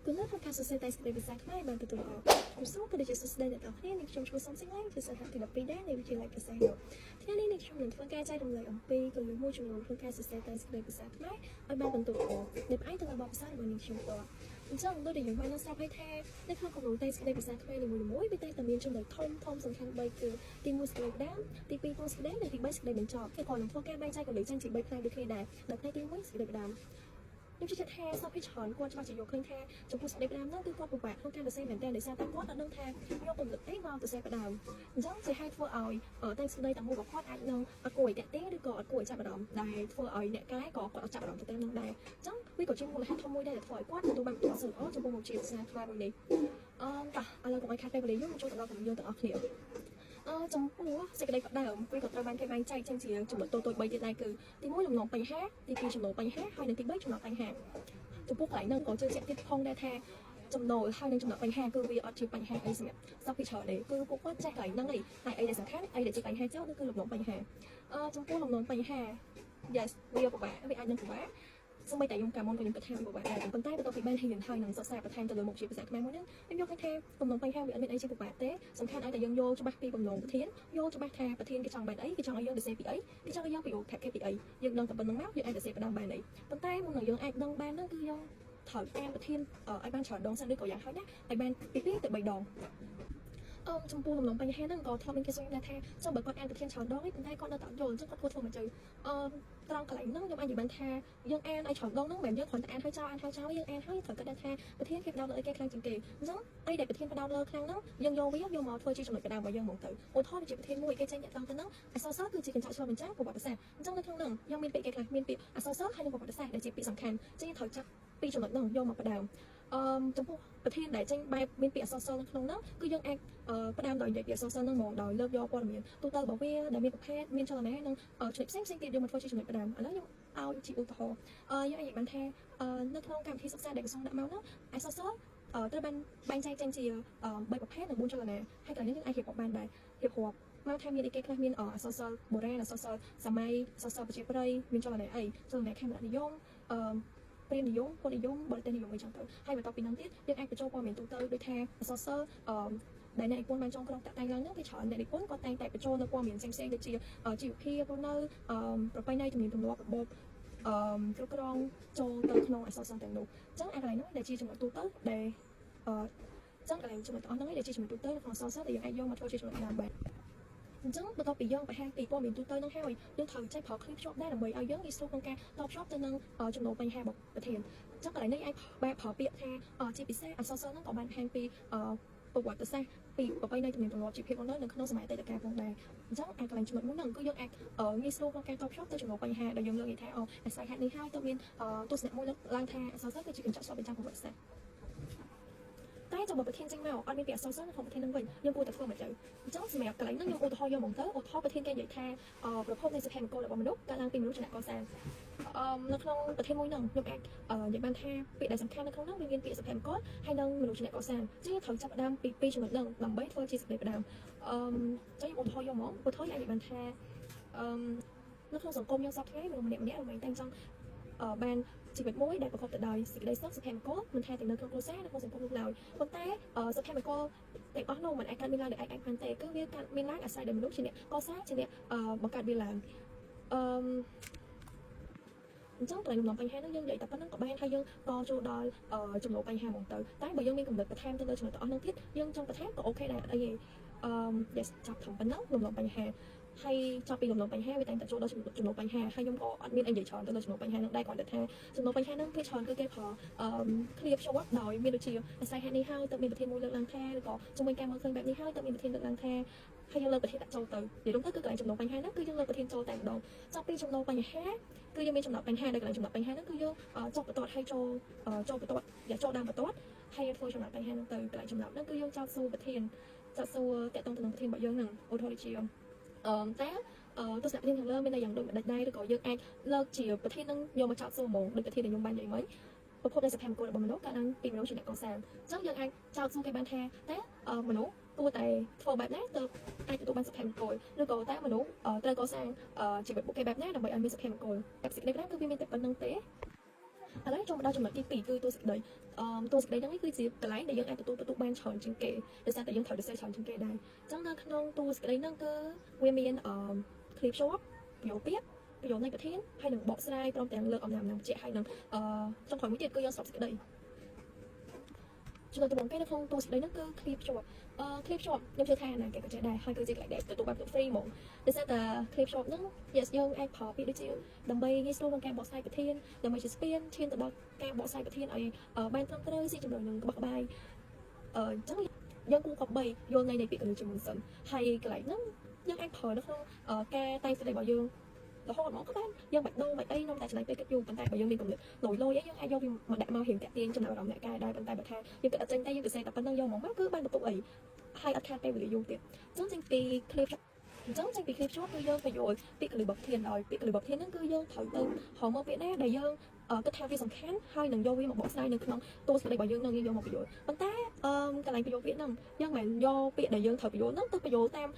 គឺនៅក្នុងការសរសេរតែសេចក្តីភាសាខ្មែរបានទទួលអបជំសូមក៏ដូចជាសួស្តីអ្នកទាំងគ្នានឹងខ្ញុំឈ្មោះសំសិងឡើងជាសិស្សទី12ដែរនៃវិទ្យាល័យភាសានោះថ្ងៃនេះខ្ញុំនឹងធ្វើការចែករំលែកអំពីគន្លឹះមួយចំនួនក្នុងការសរសេរតែសេចក្តីភាសាខ្មែរឲ្យបានបន្ទូលអបដែលផ្អែកទៅលើបទពិសោធន៍របស់ខ្ញុំផ្ទាល់អញ្ចឹងដូចដែលយើងបានស្រាប់ហើយថានៅក្នុងគម្រោងតែសេចក្តីភាសាខ្មែរនីមួយៗវាតែងតែមានចំណុចធំសំខាន់3គឺទី1សេចក្តីផ្ដើមទី2តួសេចក្តីនិងទី3សេចក្តីបញ្ចប់គេក៏នឹងធ្វើការបែងចែកគន្លឹះចេញជា3ផ្នែកដូចគ្នាដែរដល់ផ្នែកទី1សេចក្តីផ្ដើមខ្ញុំជឿថាសពពីច្រើនគាត់ច្បាស់ជាយកឃើញថាចំពោះសេចក្តីផ្ដើមហ្នឹងគឺគាត់ពិបាកក្នុងការសរសេរមែនទែនដោយសារតែគាត់អត់ដឹងថាយកគំនិតអីមកសរសេរផ្ដើមអញ្ចឹងជាហេតុធ្វើឲ្យតែសេចក្តីតែមួយរបស់គាត់អាចនឹងអត់គួរឲ្យតាក់ទាញឬក៏អត់គួរឲ្យចាប់អារម្មណ៍ដែលធ្វើឲ្យអ្នកកាយក៏គាត់អត់ចាប់អារម្មណ៍ទៅតាមនឹងដែរអញ្ចឹងវាក៏ជាមូលហេតុធំមួយដែរដែលធ្វើឲ្យគាត់ទទួលបានផលល្អចំពោះមុខជាភាសាខ្មែរមួយនេះតោះឥឡូវកុំឲ្យខាតពេលវេលាយើងចូលទៅដល់គម្រោងយើងទាំងអស់គ្នាចំពោះសេចក្តីផ្ដើមវាក៏ត្រូវបានគេបែងចែកចេញជាចំណុចតូចៗ3ទៀតដែរគឺទី1លំនាំបញ្ហាទី2ចំណុចបញ្ហាហើយនិងទី3ចំណុចបញ្ហាចំពោះកន្លែងហ្នឹងក៏ជឿជាក់ទៀតផងដែរថាចំណូលហើយនឹងចំណុចបញ្ហាគឺវាអត់ជាបញ្ហាអីសម្រាប់សពពីច្រើនទេគឺពួកគាត់ចេះកន្លែងហ្នឹងឯងហើយអីដែលសំខាន់អីដែលជាបញ្ហាចោលគឺលំនាំបញ្ហាចំពោះលំនាំបញ្ហា yes វាពិបាកវាអាចនឹងពិបាកសូម្បីតែខ្ញុំកាមុនក៏ខ្ញុំគិតថាវាពិបាកដែរប៉ុន្តែបន្ទាប់ពីបានហ៊ានហើយនឹងសិក្សាបន្ថែមទៅលើមុខជាភាសាខ្មែរមួយហ្នឹងខ្ញុំយកឃើញថាបំណងបញ្ហាវាអត់មានអីជាពិបាកទេសំខាន់ឲ្យតែយើងយល់ច្បាស់ពីបំណងប្រធានយល់ច្បាស់ថាប្រធានគេចង់បែបអីគេចង់ឲ្យយើងទៅសេពីអីគេចង់ឲ្យយើងពីអូខេពីអីយើងដឹងតែប៉ុណ្្នឹងមកយើងអាចទៅសេផ្ដើមបានអីប៉ុន្តែមុននឹងយើងអាចដឹងបានហ្នឹងគឺយើងត្រូវអានប្រធានឲ្យបានច្រើនដងសិនឬក៏យ៉ាងហោចណាស់ឲ្យបានពី2ទៅ3ដងចំពោះលំនាំបញ្ហាហ្នឹងក៏ធ្លាប់មានគេសួរថាចង់បើគាត់អានប្រធានច្រើនដងទេប៉ុន្តែគាត់នៅតែអត់យល់អញ្ចឹងគាត់គួរធ្វើមិនទៅត្រង់កន្លែងហ្នឹងខ្ញុំអាចនិយាយបានថាយើងអានឲ្យច្រើនដងហ្នឹងមិនមែនយើងគ្រាន់តែអានឲ្យចោលយើងអានឲ្យត្រូវគិតថាប្រធានគេផ្ដោតលើអីគេខ្លាំងជាងគេអញ្ចឹងអីដែលប្រធានផ្ដោតលើខ្លាំងហ្នឹងយើងយកវាយកមកធ្វើជាចំណុចផ្ដើមរបស់យើងហ្មងទៅឧទាហរណ៍ជាប្រធានមួយគេចេញតាក់ទងទៅហ្នឹងអក្សរសិល្ប៍គឺជាកញ្ចក់ឆ្លុះបញ្ចាំងប្រវត្តិសាស្ត្រអញ្ចឹងនៅក្នុងហ្នឹងយើងមានពាក្យគេខ្លះមានពាក្យអក្សរសិល្ប៍ហើយនិងប្រវត្តិសាស្ត្រដែលជាពាក្យសំខាន់ចឹងយើងត្រូវចាប់ពីចំណុចហ្នឹងយកមកផ្ដើមចំពោះប្រធានដែលចេញបែបមានពាក្យអក្សរសិល្ប៍នៅក្នុងហ្នឹងគឺយើងអាចផ្ដើមដោយនិយាយពាក្យអក្សរសិល្ប៍ហ្នឹងហ្មងដោយលើកយកព័ត៌មានទូទៅរបស់វាដែលមានប្រភេទមានចលនានិងចំណុចផ្សេងទៀតយកមកធ្វើជាចំណុចផ្ដើមឥឡូវខ្ញុំឲ្យជាឧទាហរណ៍យើងអាចនិយាយបានថានៅក្នុងកម្មវិធីសិក្សាដែលក្រសួងដាក់មកហ្នឹងអក្សរសិល្ប៍ត្រូវបានបែងចែកចេញជា3ប្រភេទនិង4ចលនាហើយកន្លែងនេះយើងអាចរៀបរាប់បានដែររៀបរាប់មកថាមានអីគេខ្លះមានអក្សរសិល្ប៍បុរាណអក្សរសិល្ប៍សម័យអក្សរសិល្ប៍ប្រជាប្រិយមានចលនាអីចលនាខេមរៈនិយមព្រាហ្មណ៍និយមពលនិយមបរទេសនិយមអីចឹងទៅហើយបន្ទាប់ពីហ្នឹងទៀតយើងអាចបញ្ចូលព័ត៌មានទូទៅដូចថាអក្សរសិល្ប៍ដែលអ្នកនិពន្ធបានចងក្រងតាក់តែងឡើងហ្នឹងវាច្រើនអ្នកនិពន្ធគាត់តែងតែបញ្ចូលនៅព័ត៌មានផ្សេងៗដូចជាជីវភាពរស់នៅប្រពៃណីទំនៀមទម្លាប់របបគ្រប់គ្រងចូលទៅក្នុងអក្សរសិល្ប៍ទាំងនោះអញ្ចឹងអាកន្លែងហ្នឹងដែលជាចំណុចទូទៅដែលចឹងកន្លែងចំណុចទាំងអស់ហ្នឹងឯងដែលជាចំណុចទូទៅនៅក្នុងអក្សរសិល្ប៍ដែលយើងអាចយកមកធ្វើជាចំណុចដើមបានអញ្ចឹងបន្ទាប់ពីយើងបង្ហាញពីព័ត៌មានទូទៅហ្នឹងហើយយើងត្រូវចេះប្រើឃ្លីបភ្ជាប់ដែរដើម្បីឲ្យយើងងាយស្រួលក្នុងការតបភ្ជាប់ទៅនឹងចំណុចបញ្ហារបស់ប្រធានអញ្ចឹងកន្លែងនេះអាចបែបប្រើពាក្យថាជាពិសេសអក្សរសិល្ប៍ហ្នឹងក៏បានបង្ហាញពីប្រវត្តិសាស្ត្រពីប្រពៃណីទំនៀមទម្លាប់ជីវភាពនៅក្នុងសម័យអតីតកាលផងដែរអញ្ចឹងអាកន្លែងចំណុចមួយហ្នឹងគឺយើងអាចងាយស្រួលក្នុងការតបភ្ជាប់ទៅចំណុចបញ្ហាដែលយើងលើកនិយាយថាអាស្រ័យហេតុនេះហើយទៅមានទស្សនៈមួយឡើងថាអក្សរសិល្ប៍គឺជាកញ្ចក់ឆ្លុះបញ្ចាំងប្រវត្តិសាស្ត្រតែចាំបើប្រធានចេញមកអត់មានពាក្យអក្សរសិល្ប៍នៅក្នុងប្រធាននឹងវិញយើងគួរតែធ្វើមិនទៅអញ្ចឹងសម្រាប់កន្លែងហ្នឹងខ្ញុំឧទាហរណ៍យកមកទៅឧទាហរណ៍ប្រធានគេនិយាយថាប្រភពនៃសុភមង្គលរបស់មនុស្សកើតឡើងពីមនុស្សជាអ្នកកសាងនៅក្នុងប្រធានមួយហ្នឹងខ្ញុំអាចនិយាយបានថាពាក្យដែលសំខាន់នៅក្នុងហ្នឹងវាមានពាក្យសុភមង្គលហើយនិងមនុស្សជាអ្នកកសាងអញ្ចឹងយើងត្រូវចាប់ផ្ដើមពីចំណុចហ្នឹងដើម្បីធ្វើជាសេចក្តីផ្ដើមអញ្ចឹងខ្ញុំឧទាហរណ៍យកមកឧទាហរណ៍អាចនិយាយបានថានៅក្នុងសង្គមយើងសពថ្ងៃមនុស្សម្នាក់ៗរមែងតែងចង់បានជីវិតមួយដែលប្រកបទៅដោយសេចក្តីសុខសុភមង្គលមិនថាទាំងនៅក្នុងគ្រួសារនៅក្នុងសង្គមនោះឡើយប៉ុន្តែសុភមង្គលទាំងអស់នោះមិនអាចកើតមានឡើងដោយឯកឯងបានទេគឺវាកើតមានឡើងអាស្រ័យដោយមនុស្សជាអ្នកកសាងជាអ្នកបង្កើតវាឡើងអញ្ចឹងត្រង់ក្នុងបញ្ហាហ្នឹងយើងនិយាយតែប៉ុណ្្នឹងក៏បានហើយយើងក៏ចូលដល់ចំណុចបញ្ហាហ្មងទៅតែបើយើងមានកំណត់បន្ថែមទៅលើចំណុចទាំងអស់ហ្នឹងទៀតយើងចង់បន្ថែមក៏អូខេដែរអត់អីទេyes ចាប់ត្រឹមប៉ុណ្ណឹងក្នុងបញ្ហាហើយចាប់ពីចំណុចបញ្ហាវាតែងតែចូលដល់ចំណុចបញ្ហាហើយខ្ញុំក៏អត់មានអីនិយាយច្រើនទៅលើចំណុចបញ្ហាហ្នឹងដែរគ្រាន់តែថាចំណុចបញ្ហាហ្នឹងពេលច្រើនគឺគេប្រើឃ្លាភ្ជាប់ដោយមានដូចជាអាស្រ័យហេតុនេះហើយទៅមានប្រធានមួយលើកឡើងថាឬក៏ជំនួយការមើលឃើញបែបនេះហើយទៅមានប្រធានលើកឡើងថាហើយយើងលើកប្រធានដាក់ចូលទៅនិយាយរួមទៅគឺកន្លែងចំណុចបញ្ហាហ្នឹងគឺយើងលើកប្រធានចូលតែម្ដងចាប់ពីចំណុចបញ្ហាគឺយើងមានចំណុចបញ្ហាដែលកន្លែងចំណុចបញ្ហាហ្នឹងគឺយើងចុះបន្ទាត់ហើយចូលបន្ទាត់យ៉ាចូលដើមបន្ទាត់ហើយយើងធ្វើចំណុចបញ្ហាហ្នឹងទៅកន្លែងចំណុចហ្នឹងគឺយើងចោទសួរប្រធានចោទសួរតាក់ទងទៅនឹងប្រធានរបស់យើងហ្នឹងឧទាហរណ៍ដូចជាតែទស្សនៈប្រធានខាងលើមានតែយ៉ាងដូចម្ដេចដែរឬក៏យើងអាចលើកជាប្រធាននឹងយកមកចោទសួរហ្មងដូចប្រធានដែលខ្ញុំបាននិយាយមិញប្រភពនៃសុភមង្គលរបស់មនុស្សកើតឡើងពីមនុស្សជាអ្នកកសាងអញ្ចឹងយើងអាចចោទសួរគេបានថាតើមនុស្សគួរតែធ្វើបែបណាទៅអាចទទួលបានសុភមង្គលឬក៏តើមនុស្សត្រូវកសាងជីវិតពួកគេបែបណាដើម្បីឲ្យមានសុភមង្គលតែសេចក្តីផ្ដាំគឺវាមានតែប៉ុណ្្នឹងទេ ឥឡូវចូលមកដល់ចំណុចទី2គឺតួសេចក្តីតួសេចក្តីហ្នឹងគឺជាកន្លែងដែលយើងអាចទទួលបានច្រើនជាងគេដោយសារតែយើងត្រូវទៅសេច្រើនជាងគេដែរអញ្ចឹងនៅក្នុងតួសេចក្តីហ្នឹងគឺវាមានคลิป short ប្រយោគពាក្យប្រយោគនៃប្រធានហើយនឹងបកស្រាយព្រមទាំងលើកអំណាចបញ្ជាក់ហើយនឹងចុងក្រោយមួយទៀតគឺយើងស្រុបសេចក្តីចំណុចដំបូងគេនៅក្នុងតួសេចក្តីហ្នឹងគឺ clip short clip short ខ្ញុំជឿថាណាគេក៏ចេះដែរហើយគឺជាកន្លែងដែលទទួលបាន free ហ្មងដោយសារតែ clip short ហ្នឹង yes យើងអាចប្រើពាក្យដូចជាដើម្បីងាយស្រួលក្នុងការបកស្រាយប្រធានដើម្បីជាស្ពានឈានទៅដល់ការបកស្រាយប្រធានឲ្យបានត្រឹមត្រូវស៊ីចំណុចនឹងក្បោះក្បាយអញ្ចឹងយើងគួរគប្បីយល់ន័យនៃពាក្យកន្លែងជាមុនសិនហើយកន្លែងហ្នឹងយើងអាចប្រើនៅក្នុងការតែងសេចក្តីរបស់យើងរហូតមកក៏បានយើងបាច់ដូរបាច់អីនាំតែចំណាយពេលគិតយូរប៉ុន្តែបើយើងមានគំនិតលយអីយើងអាចយកវាមកដាក់មករៀងតាក់ទាញចំណាប់អារម្មណ៍អ្នកកែដែរប៉ុន្តែបើថាយើងគិតអត់ចេញតែយើងទៅសេតែប៉ុណ្្នឹងយកមកគឺបានបន្ទុកអីហើយអត់ខាតពេលវេលាយូរទៀតអញ្ចឹងចេញពី clip អញ្ចឹងចេញពី clip short គឺយើងបញ្យល់ពាក្យកលឹះបកធានដោយពាក្យកលឹះបកធានហ្នឹងគឺយើងត្រូវទៅហៅមកពាក្យណាដែលយើងគិតថាវាសំខាន់ហើយនឹងយកវាមកបកស្រាយនៅក្នុងតួសេចក្តីរបស់យើងនឹងយកមកបញ្យល់ប៉ុន្តែកន្លែងបញ្យល់ពាក្យហ្នឹងយើងមិនយកពាក្យដែលយើងត្រូវបញ្យល់ហ្នឹងទៅបញ្យល់តា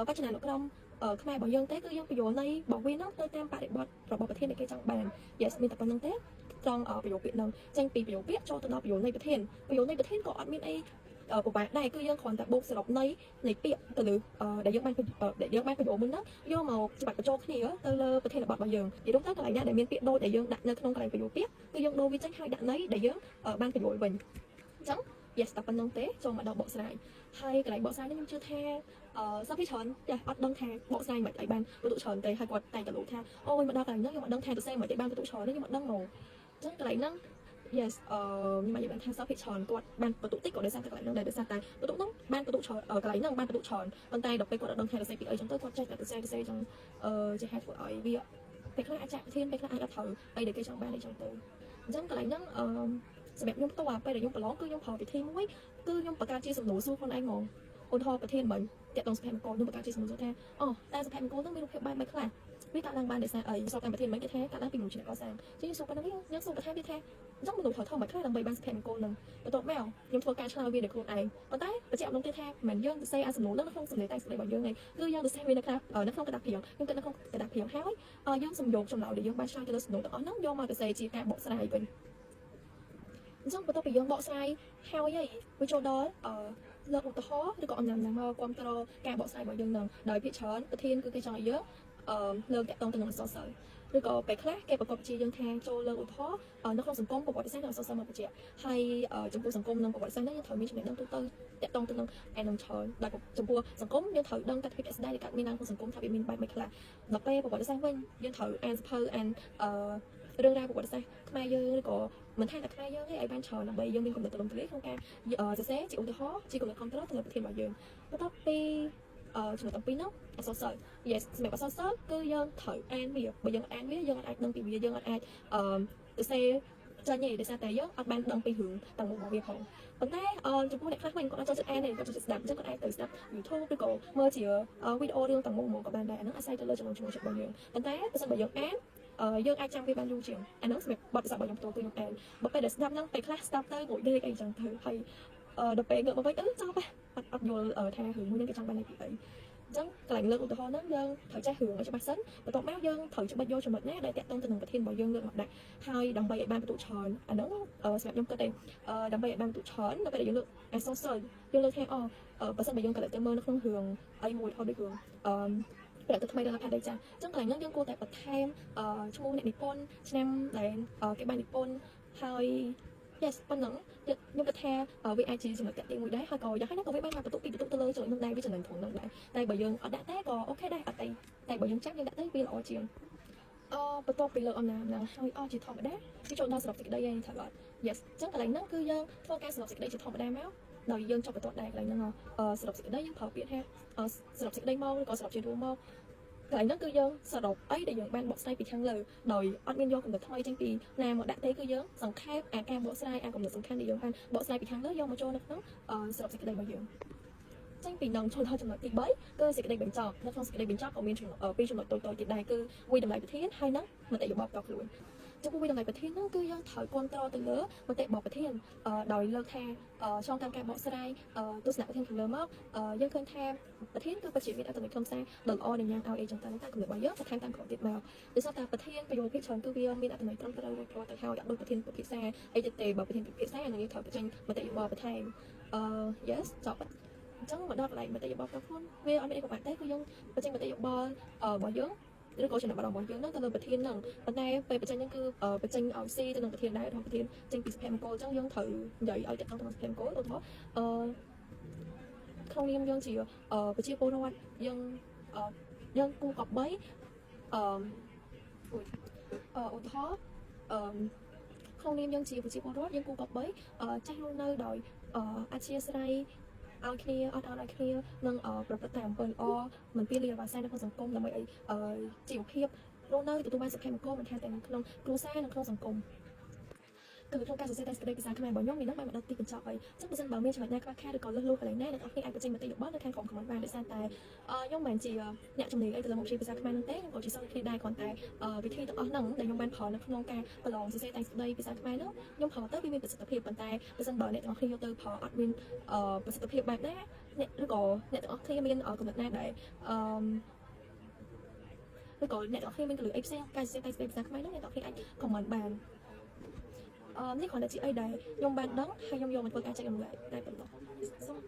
មបច្ចនានុក្រមខ្មែររបស់យើងទេគឺយើងបញ្យល់នៃរបស់វាហ្នឹងទៅតាមបរិបទរបស់ប្រធានដែលគេចង់បាន yes មានតែប៉ុណ្្នឹងទេត្រង់ប្រយោគពាក្យហ្នឹងចេញពីប្រយោគពាក្យចូលទៅដល់ប្រយោគនៃប្រធានក៏អត់មានអីពិបាកដែរគឺយើងគ្រាន់តែបូកសរុបនៃពាក្យទៅលើដែលយើងបានបញ្យល់មុនហ្នឹងយកមកច្បាច់បញ្ចូលគ្នាទៅលើប្រធានបទរបស់យើងនិយាយទៅកន្លែងណាដែលមានពាក្យដូចដែលយើងដាក់នៅក្នុងកន្លែងប្រយោគពាក្យគឺយើងដូរវាចេញហើយដាក់ន័យដែលយើងបានបញ្យល់វិញអញ្ចឹង yes តែប៉ុណ្្នឹងទេចូលមកដល់បកស្រាយហើយកន្លែងបកស្រាយនេះខ្ញុំជឿថាសាប់ពីច្រើនចាអត់ដឹងថាបកស្រាយមិនឲ្យបានបន្ទុកច្រើនទេហើយគាត់តែងតែលោកថាអូយមកដល់កន្លែងហ្នឹងខ្ញុំអត់ដឹងថាទៅសេមិនឲ្យបានបន្ទុកច្រើនទេខ្ញុំអត់ដឹងហ្មងអញ្ចឹងកន្លែងហ្នឹង yes ខ្ញុំនិយាយថាសាប់ពីច្រើនគាត់បានបន្ទុកតិចក៏ដោយសារតែកន្លែងហ្នឹងដែរដោយសារតែបន្ទុកហ្នឹងបានបន្ទុកច្រើនកន្លែងហ្នឹងបានបន្ទុកច្រើនប៉ុន្តែដល់ពេលគាត់អត់ដឹងថាទៅសេពីអីចឹងទៅគាត់ចេះតែទៅសេចឹងជាហេតុធ្វើឲ្យវាពេលខ្លះអាចចាក់ធានពេលខ្លះអាចអត់ត្រូវអីដែលគេចង់បានអីចឹងទៅអញ្ចឹងកន្លែងហ្នឹងសម្រាប់ខ្ញុំផ្ទាល់ពេលដែលខ្ញុំប្រឡងគឺខ្ញុំប្រើវិធីមួយគឺខ្ញុំបង្កើតជាសំណួរសួរខ្លួនឯងហ្មងឧទាហរណ៍ប្រធានមិញតាក់ទងសុភមង្គលខ្ញុំបង្កើតជាសំណួរសួរថាតែសុភមង្គលហ្នឹងមានរូបភាពបែបម៉េចខ្លះវាកើតឡើងបានដោយសារអីសួរតាមប្រធានមិញគេថាកើតឡើងពីមនុស្សជាអ្នកកសាងជាងសួរប៉ុណ្ណឹងយើងសួរប្រធានវាថាអញ្ចឹងមនុស្សត្រូវធ្វើមិនខ្លះដើម្បីបានសុភមង្គលហ្នឹងបន្ទាប់មកខ្ញុំធ្វើការឆ្លើយវាដោយខ្លួនឯងប៉ុន្តែបញ្ជាក់នោះទៀតថាមិនយើងទៅសេអាសំណួរហ្នឹងនៅក្នុងសំណេរតែស្ដីរបស់យើងឯងគឺយើងទៅសេវានៅក្នុងកតាភៀងខ្ញុំគិតនៅក្នុងកតាភៀងហើយយើងសំយោគចំណោទដែលយើងបានឆ្លើយទៅលើសំណួរទាំងអស់ហ្នឹងយកមកទៅសេជាការបកស្រាយវិញអញ្ចឹងបន្ទាប់ពីយើងបកស្រាយហើយវាចូលដល់លើកឧទាហរណ៍ឬក៏អំណាចមកគ្រប់គ្រងការបកស្រាយរបស់យើងនឹងដោយភាគច្រើនប្រធានគឺគេចង់ឲ្យយើងលើកតាក់ទងទៅនឹងអក្សរសិល្ប៍ឬក៏ពេលខ្លះគេប្រកបជាយើងថាចូលលើកឧទាហរណ៍នៅក្នុងសង្គមប្រវត្តិសាស្ត្រនិងអក្សរសិល្ប៍មកបញ្ជាក់ហើយចំពោះសង្គមនិងប្រវត្តិសាស្ត្រនេះយើងត្រូវមានចំណេះដឹងទូទៅតាក់ទងទៅនឹងឯនឹងច្រើនដោយចំពោះសង្គមយើងត្រូវដឹងតតិភាពស្ដាយដែលកើតមានឡើងក្នុងសង្គមថាវាមានបែបម៉េចខ្លះដល់ពេលប្រវត្តិសាស្ត្រវិញយើងត្រូវអានសភៅអានរឿងរ៉ាវប្រវត្តិសាស្ត្រខ្មែរយើងឬក៏មិនថាតែខ្មែរយើងទេឲ្យបានច្រើនដើម្បីយើងមានគំនិតទូលំទូលាយក្នុងការសរសេរជាឧទាហរណ៍ជាគំនិតគ្រប់គ្រងទៅលើប្រធានរបស់យើងបន្ទាប់ពីចំណុចទាំងពីរនោះអក្សរសិល្ប៍ yes សម្រាប់អក្សរសិល្ប៍គឺយើងត្រូវអានវាបើយើងអានវាយើងអាចដឹងពីវាយើងអាចសរសេរចាញ់ទេដោយសារតែយើងអត់បានដឹងពីរឿងទាំងមូលរបស់វាផងប៉ុន្តែចំពោះអ្នកខ្លះវិញគាត់អត់ចូលចិត្តអានទេគាត់ចូលចិត្តស្ដាប់អញ្ចឹងគាត់អាចទៅស្ដាប់ YouTube ឬក៏មើលជាវីដេអូរឿងទាំងមូលមកក៏បានដែរអាហ្នឹងអាស្រ័យទៅលើចំណុចចិត្តរបស់យើងប៉ុន្តែបើសិនបើយើងអានយើងអាចចាំវាបានយូរជាងអាហ្នឹងសម្រាប់បទពិសោធន៍របស់ខ្ញុំផ្ទាល់គឺខ្ញុំអានបើពេលដែលស្ដាប់ហ្នឹងពេលខ្លះស្ដាប់ទៅមួយដេកអីចឹងទៅហើយដល់ពេលងើបមកវិញចប់អត់យល់ថារឿងមួយហ្នឹងគេចង់បានពីអីអញ្ចឹងកន្លែងលើកឧទាហរណ៍ហ្នឹងយើងត្រូវចេះរឿងឲ្យច្បាស់សិនបន្ទាប់មកយើងត្រូវច្បាស់យកចំណុចណាដែលតាក់ទងទៅនឹងប្រធានរបស់យើងលើកមកដាក់ហើយដើម្បីឲ្យបានបន្ទុកច្រើនអាហ្នឹងសម្រាប់ខ្ញុំគិតទេដើម្បីឲ្យបានបន្ទុកច្រើននៅពេលដែលយើងលើកអក្សរសិល្ប៍យើងលើកថាបើសិនបើយើងកន្លែងទៅមើលនៅក្នុងរឿងអីមួយថតដូចរឿងប្រតិថ្មីដល់ផាដីចាអញ្ចឹងកន្លែងហ្នឹងយើងគួរតែបន្ថែមឈ្មោះអ្នកនិពន្ធឆ្នាំដែលគេបាននិពន្ធហើយ yes ប៉ុណ្ណឹងខ្ញុំគិតថាវាអាចជាចំណុចតាក់ទាញមួយដែរហើយក៏យ៉ាងហើយណាក៏វាបានមកបន្ទុកពីបន្ទុកទៅលើចំណុចនោះដែរវាចំណេញផងហ្នឹងដែរតែបើយើងអត់ដាក់ទេក៏អូខេដែរអត់អីតែបើយើងចាំយើងដាក់ទៅវាល្អជាងបន្ទាប់ពីលើកអំណាចហើយជាធម្មតាវាចូលដល់សរុបសេចក្តីឯងថាអត់ yes អញ្ចឹងកន្លែងហ្នឹងគឺយើងធ្វើការសរុបសេចក្តីជាធម្មតាមកដោយយើងចប់បន្ទាត់ដែរកន្លែងហ្នឹងសរុបសេចក្តីយើងប្រើពាក្យថាសរុបសេចក្តីមកឬក៏សរុបជារួមមកកន្លែងហ្នឹងគឺយើងសរុបអីដែលយើងបានបកស្រាយពីខាងលើដោយអត់មានយកគំនិតថ្មីចេញពីណាមកដាក់ទេគឺយើងសង្ខេបអាការបកស្រាយអាគំនិតសំខាន់ដែលយើងបានបកស្រាយពីខាងលើយកមកចូលនៅក្នុងសរុបសេចក្តីរបស់យើងចេញពីនឹងចូលដល់ចំណុចទី3គឺសេចក្តីបញ្ចប់នៅក្នុងសេចក្តីបញ្ចប់ក៏មានពីរចំណុចតូចៗទៀតដែរគឺវិតម្លៃប្រធានហើយនឹងមតិយោបល់ផ្ទាល់ខ្លួនអ trong cuộc đờiประเทศนั้นគឺយើងត្រូវគ្រប់គ្រងទៅលើមតិរបស់ប្រធានដោយលើកថាឆ្លងតាមការបកស្រាយទស្សនៈប្រធានខាងលើមកយើងឃើញថាប្រធានគឺពិតជាមានអត្ថន័យខ្លឹមសារដ៏ល្អនៃញ៉ាំឲ្យអីចឹងទៅតាមគំនិតរបស់យើងបន្ថែមតាមក្រោយទៀតមកដោយសារតែប្រធានប្រយោគភាគច្រើនគឺវាមានអត្ថន័យត្រឹមត្រូវរួចរាល់ទៅហើយអត់ដូចប្រធានពិភាក្សាអីទៅទេបើប្រធានពិភាក្សាអានឹងយើងត្រូវបញ្ចេញមតិយោបល់បន្ថែមyes ចប់អញ្ចឹងមកដល់កន្លែងមតិយោបល់ផ្ទាល់ខ្លួនវាអត់មានអីពិបាកទេគឺយើងបញ្ចេញមតិយោបល់របស់យើងឬក៏ចំណាប់អារម្មណ៍របស់យើងហ្នឹងទៅលើប្រធានហ្នឹងប៉ុន្តែពេលបញ្ចេញហ្នឹងគឺបញ្ចេញឲ្យស៊ីទៅនឹងប្រធានដែររបស់ប្រធានចេញពីសុភមង្គលអញ្ចឹងយើងត្រូវនិយាយឲ្យតកតងទៅនឹងសុភមង្គលឧទាហរណ៍ក្នុងនាមយើងជាប្រជាពលរដ្ឋយើងគូកប់3ឧទាហរណ៍ក្នុងនាមយើងជាប្រជាពលរដ្ឋយើងគូកប់3ចេះរស់នៅដោយអធិស្ឋានឲ្យគ្នាអត់ឲ្យគ្នានឹងប្រព្រឹត្តតាមអំពើល្អមិនពីលីអាវ៉ាសែននៅក្នុងសង្គមដើម្បីឲ្យជីវភាពរស់នៅទទួលបានសុភមង្គលមិនថាទាំងក្នុងគ្រួសារនិងក្នុងសង្គមគឺក្នុងការសរសេរតែសេចក្តីភាសាខ្មែររបស់ខ្ញុំនេះនឹងបានមកដល់ទីកញ្ចក់ហើយអញ្ចឹងបើសិនបើមានចំណុចណាខ្វះខាតឬក៏លឹះលួសកន្លែងណាអ្នកនរគ្នាអាចបញ្ចេញមតិយោបល់នៅខាងក្រុមខមមិនបានដោយសារតែខ្ញុំមិនមែនជាអ្នកជំនាញអីទៅលើមុខវិជ្ជាភាសាខ្មែរនោះទេខ្ញុំក៏ជាសិស្សគ្នាដែរគ្រាន់តែវិធីទាំងអស់ហ្នឹងដែលខ្ញុំបានប្រើនៅក្នុងការប្រឡងសរសេរតែសេចក្តីភាសាខ្មែរនោះខ្ញុំប្រើទៅវាមានប្រសិទ្ធភាពប៉ុន្តែបើសិនបើអ្នកទាំងអស់គ្នាយកទៅប្រើអត់មានប្រសិទ្ធភាពបែបណាអ្នកឬក៏អ្នកទាំងអស់គ្នាមានកំណត់ណាដែលឬក៏អ្នកទាំងអស់គ្នាមានកលឹះអីផ្សេងការសរសេរតែសេចក្តីភាសាខ្មែរនោះអ្នកទាំងអស់គ្នាអាចខមមិនបាននេះគ្រាន់តែជាអីដែលខ្ញុំបានដឹងហើយខ្ញុំយកមកធ្វើការចែករំលែកតែប៉ុណ្ណោះសូម